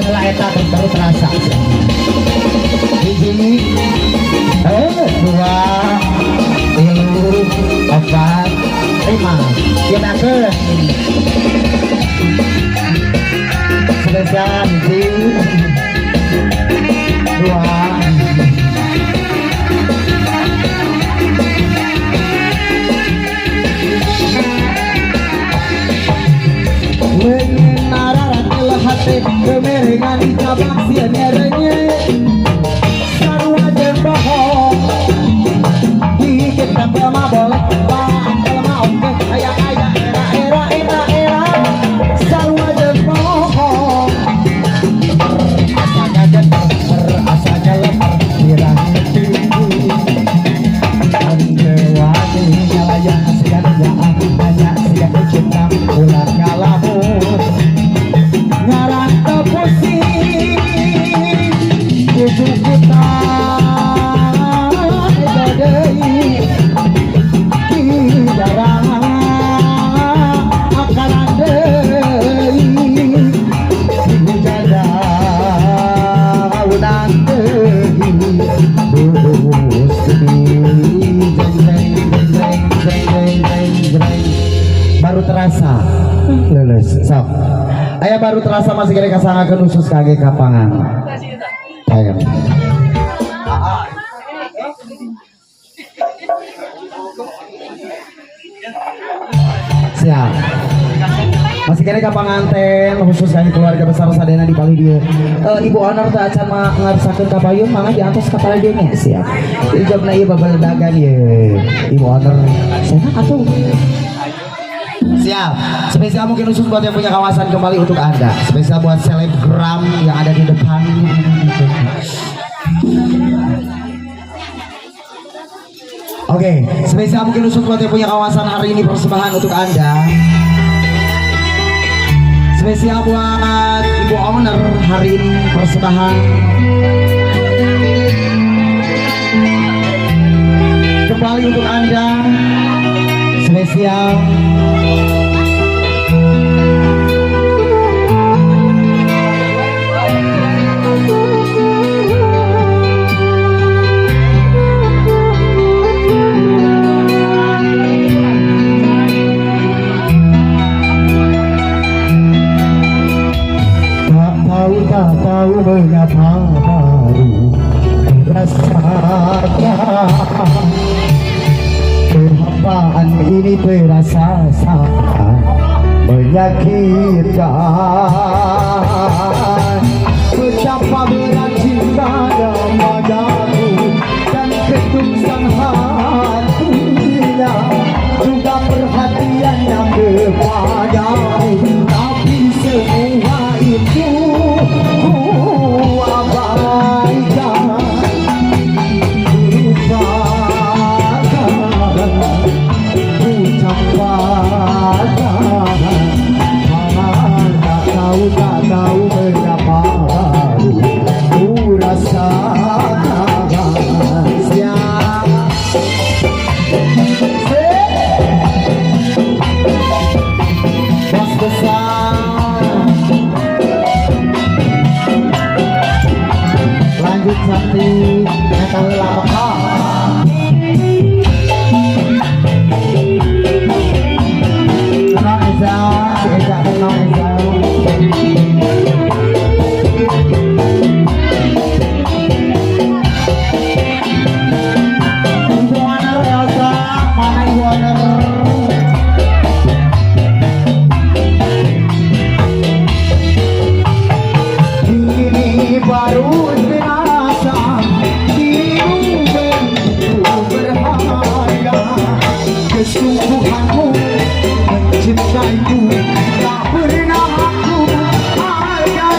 adalah eta baru terasa. Hiji, dua, tilu, empat, lima. Kita ke spesial hiji, dua. Kemerengan cabang sianernya sarua jeung bohong di kita mabol bakal mau ke aya era sarua jeung bohong asanya jeper asanya lemper pirang tinggi andewani nyalayan sigan jaang banyak sigan cinta ulah ngalamun ngarang pusing ujung kita dadai darah akan adai jaga udang tehi baru terasa lulus sok. Ayah baru terasa masih kira kasangakeun khusus kage kapangan. Ayo. Siap. Masih kira kapangan ten khusus kage keluarga besar sadena di Bali dieu. Ibu Honor teh acan ngarsakeun ka payung mangga di atas kepala dieu nya siap. Ijobna ieu babaledagan ieu. Ibu Honor sana atuh. Siap, spesial mungkin khusus buat yang punya kawasan kembali untuk Anda. Spesial buat selebgram yang ada di depan. Oke, spesial mungkin khusus buat yang punya kawasan hari ini persembahan untuk Anda. Spesial buat Ibu Owner hari ini persembahan. Kembali untuk Anda. Spesial tak tahu mengapa baru rasakan kehampaan ini terasa sangat menyakitkan. Betapa berat cinta yang padaku dan ketulusan hatinya, juga perhatiannya kepadamu, tapi semua itu ku abaikan. Tak tahu mengapa ku rasakan. Siap bos besar, lanjut sakti metal lama. Kesungguhanmu mencintaiku tak pernah aku hargai.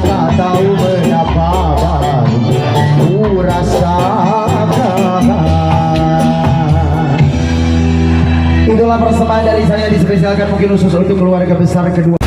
tak tahu betapa baru ku rasakan. Itulah persembahan dari saya dispesialkan mungkin khusus untuk keluarga besar kedua.